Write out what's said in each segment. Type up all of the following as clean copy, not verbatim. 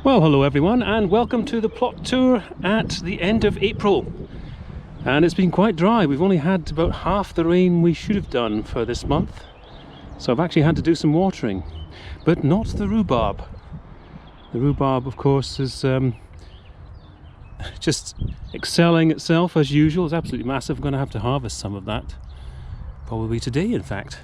Well, hello everyone, and welcome to the plot tour at the end of April. And it's been quite dry. We've only had about half the rain we should have done for this month, so I've actually had to do some watering, but not the rhubarb. The rhubarb, of course, is just excelling itself as usual. It's absolutely massive. I'm going to have to harvest some of that, probably today in fact.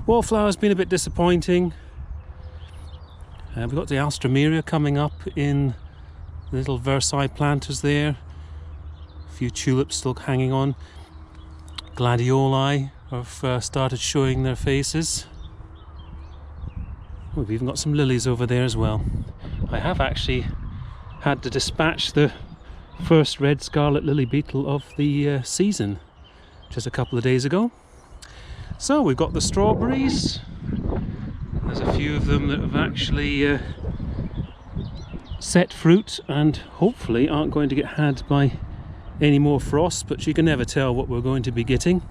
Wallflower's been a bit disappointing. We've got the Sarpo Mira coming up in the little Versailles planters there. A few tulips still hanging on. Gladioli have started showing their faces. We've even got some lilies over there as well. I have actually had to dispatch the first red scarlet lily beetle of the season just a couple of days ago. So we've got the strawberries. There's a few of them that have actually set fruit and hopefully aren't going to get had by any more frost, but you can never tell what we're going to be getting.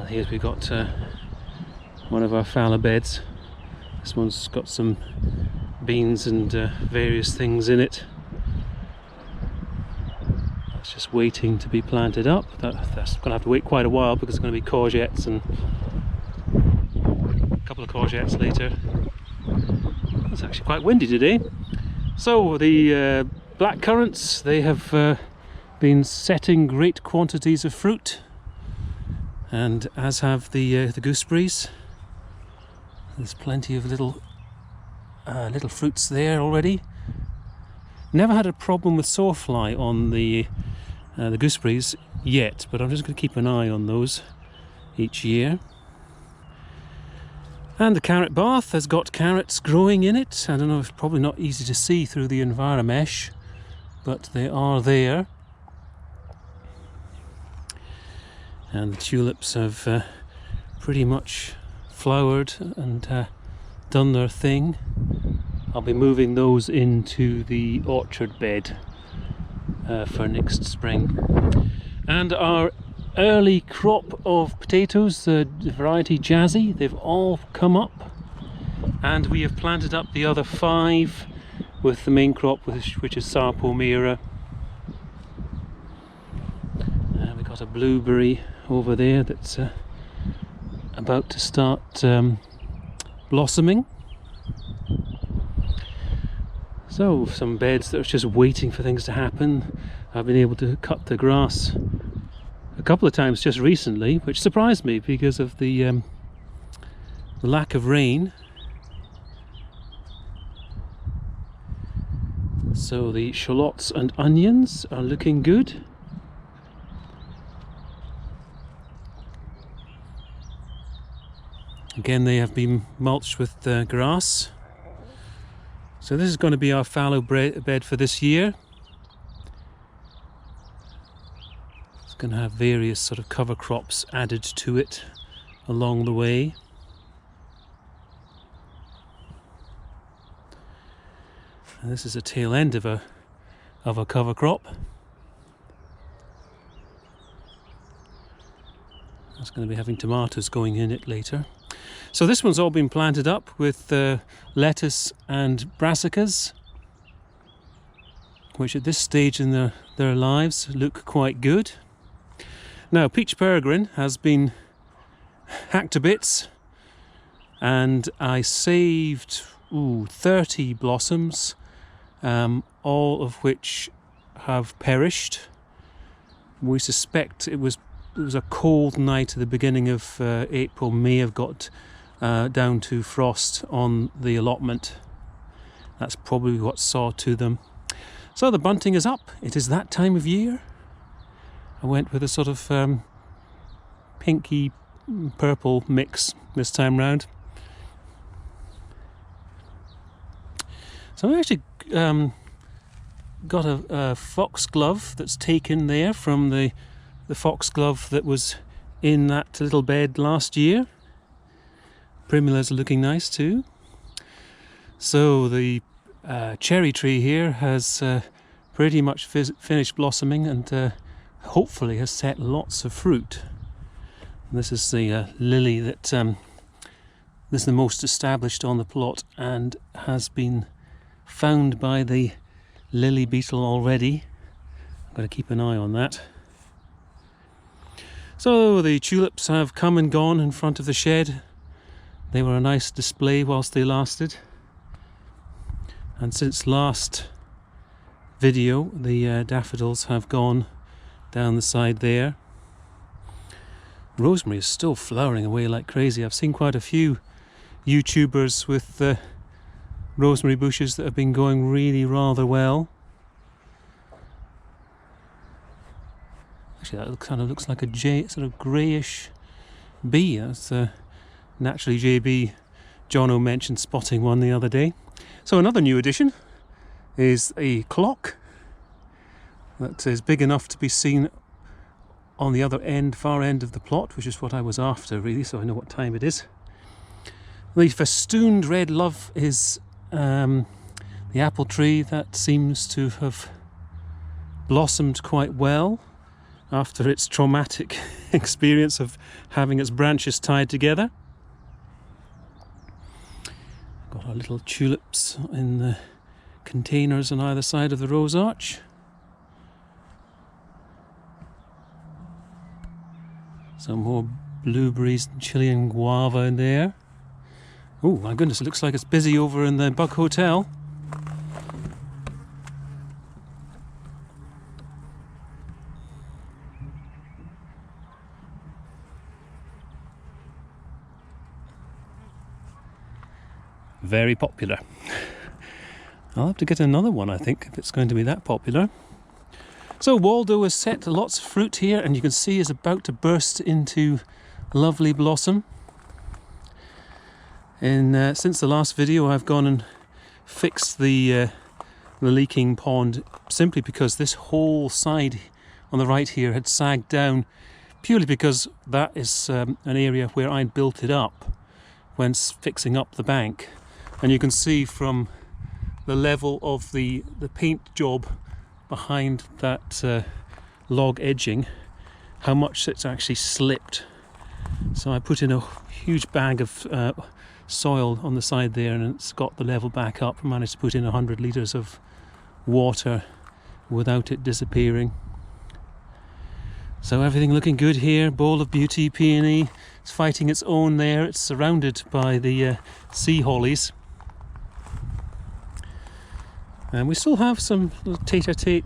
Here we've got one of our fallow beds. This one's got some beans and various things in it. It's just waiting to be planted up. That's going to have to wait quite a while because it's going to be courgettes, and a couple of courgettes later. It's actually quite windy today. So the black currants, they have been setting great quantities of fruit, and as have the gooseberries. There's plenty of little fruits there already. Never had a problem with sawfly on the gooseberries yet, but I'm just going to keep an eye on those each year. And the carrot bath has got carrots growing in it. I don't know, it's probably not easy to see through the enviromesh, but they are there. And the tulips have pretty much flowered and done their thing. I'll be moving those into the orchard bed for next spring. And our early crop of potatoes, the variety Jazzy, they've all come up, and we have planted up the other 5 with the main crop, which is Sarpo Mira. And we've got a blueberry over there that's about to start blossoming. So some beds that are just waiting for things to happen. I've been able to cut the grass a couple of times just recently, which surprised me because of the lack of rain. So the shallots and onions are looking good. Again, they have been mulched with grass. So this is going to be our fallow bed for this year. It's going to have various sort of cover crops added to it along the way. And this is a tail end of a cover crop. That's going to be having tomatoes going in it later. So this one's all been planted up with lettuce and brassicas, which at this stage in their lives look quite good. Now peach peregrine has been hacked to bits, and I saved 30 blossoms, all of which have perished. We suspect it was a cold night at the beginning of April, may have got down to frost on the allotment. That's probably what saw to them. So the bunting is up. It is that time of year. I went with a sort of pinky purple mix this time round. So I actually got a foxglove that's taken there from the foxglove that was in that little bed last year. Primulas are looking nice too. So the cherry tree here has pretty much finished blossoming and hopefully has set lots of fruit. And this is the lily that This is the most established on the plot and has been found by the lily beetle already. I've got to keep an eye on that. So the tulips have come and gone in front of the shed. They were a nice display whilst they lasted. And since last video, the daffodils have gone down the side there. Rosemary is still flowering away like crazy. I've seen quite a few YouTubers with rosemary bushes that have been going really rather well. Actually, that kind of looks like a sort of greyish bee. That's naturally JB Jono mentioned spotting one the other day. So another new addition is a clock that is big enough to be seen on the other end, far end of the plot, which is what I was after really, so I know what time it is. The festooned red love is the apple tree that seems to have blossomed quite well after its traumatic experience of having its branches tied together. Got our little tulips in the containers on either side of the rose arch. Some more blueberries and Chilean guava in there. Oh my goodness, it looks like it's busy over in the Bug Hotel. Very popular. I'll have to get another one, I think, if it's going to be that popular. So Waldo has set lots of fruit here, and you can see is about to burst into lovely blossom. Since the last video, I've gone and fixed the leaking pond simply because this whole side on the right here had sagged down, purely because that is an area where I'd built it up when fixing up the bank. And you can see from the level of the paint job behind that log edging how much it's actually slipped. So I put in a huge bag of soil on the side there, and it's got the level back up. I managed to put in 100 litres of water without it disappearing. So everything looking good here. Bowl of beauty peony. It's fighting its own there. It's surrounded by the sea hollies. And we still have some tete-a-tete,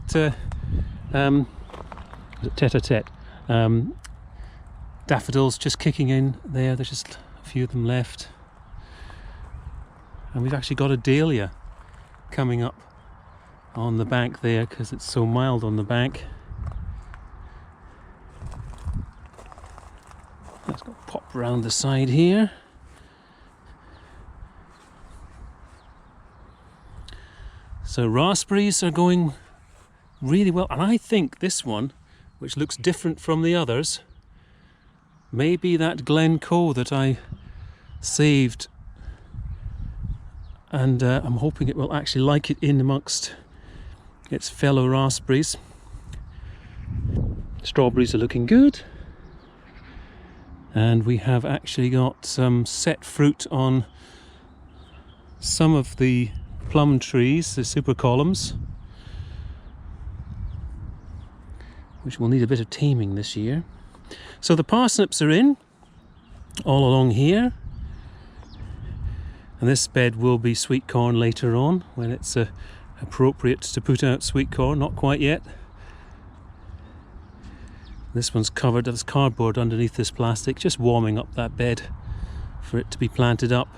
daffodils just kicking in there. There's just a few of them left. And we've actually got a dahlia coming up on the bank there because it's so mild on the bank. Let's go pop round the side here. So raspberries are going really well, and I think this one, which looks different from the others, may be that Glencoe that I saved, and I'm hoping it will actually like it in amongst its fellow raspberries. Strawberries are looking good, and we have actually got some set fruit on some of the plum trees, the super columns, which will need a bit of taming this year. So the parsnips are in all along here, and this bed will be sweet corn later on when it's appropriate to put out sweet corn. Not quite yet. This one's covered, there's cardboard underneath this plastic, just warming up that bed for it to be planted up.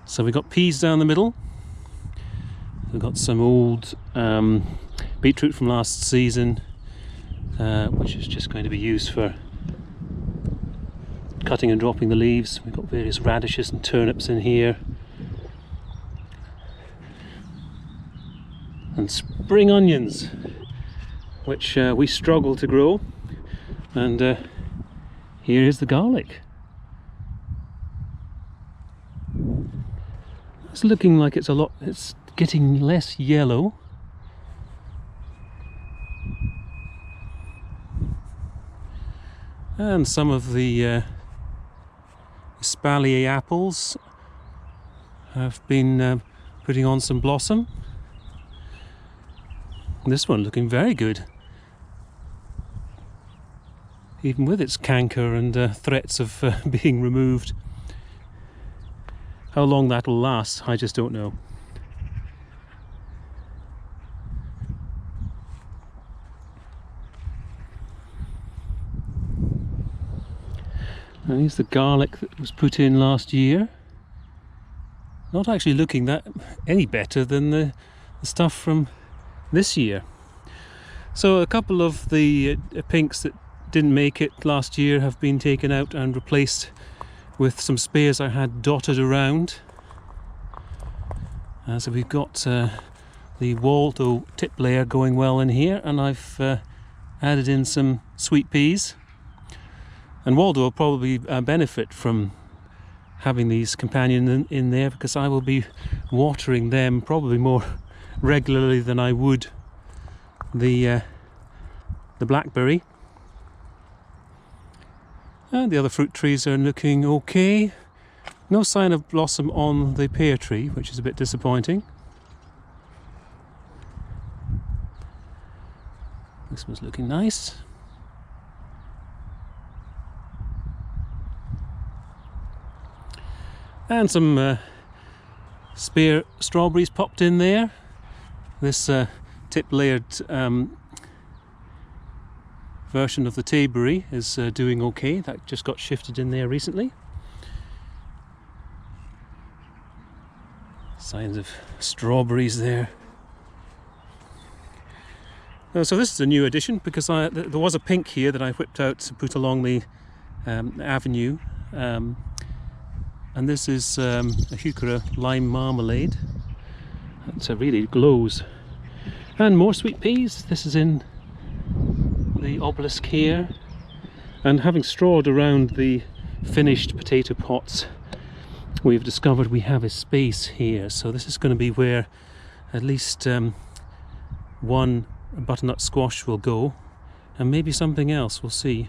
So we've got peas down the middle. We've got some old beetroot from last season, which is just going to be used for cutting and dropping the leaves. We've got various radishes and turnips in here. And spring onions, which we struggle to grow. And here is the garlic. It's looking like it's getting less yellow. And some of the Ballier apples have been putting on some blossom. This one looking very good, even with its canker and threats of being removed. How long that'll last, I just don't know. And here's the garlic that was put in last year. Not actually looking that any better than the stuff from this year. So a couple of the pinks that didn't make it last year have been taken out and replaced with some spears I had dotted around. So we've got the Waldo tip layer going well in here, and I've added in some sweet peas. And Waldo will probably benefit from having these companion in there, because I will be watering them probably more regularly than I would the blackberry. And the other fruit trees are looking okay. No sign of blossom on the pear tree, which is a bit disappointing. This one's looking nice. And some spear strawberries popped in there. This tip-layered version of the Tayberry is doing okay. That just got shifted in there recently. Signs of strawberries there. So this is a new addition, because there was a pink here that I whipped out to put along the avenue. And this is a heuchera lime marmalade. It really glows. And more sweet peas. This is in the obelisk here. And having strawed around the finished potato pots, we've discovered we have a space here. So this is going to be where at least one butternut squash will go, and maybe something else, we'll see.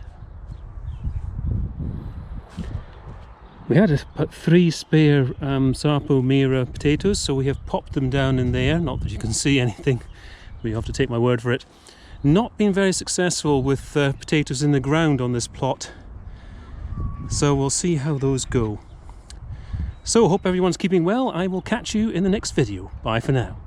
We had about 3 spare Sarpo Mira potatoes, so we have popped them down in there. Not that you can see anything, but you have to take my word for it. Not been very successful with potatoes in the ground on this plot, so we'll see how those go. So hope everyone's keeping well. I will catch you in the next video. Bye for now.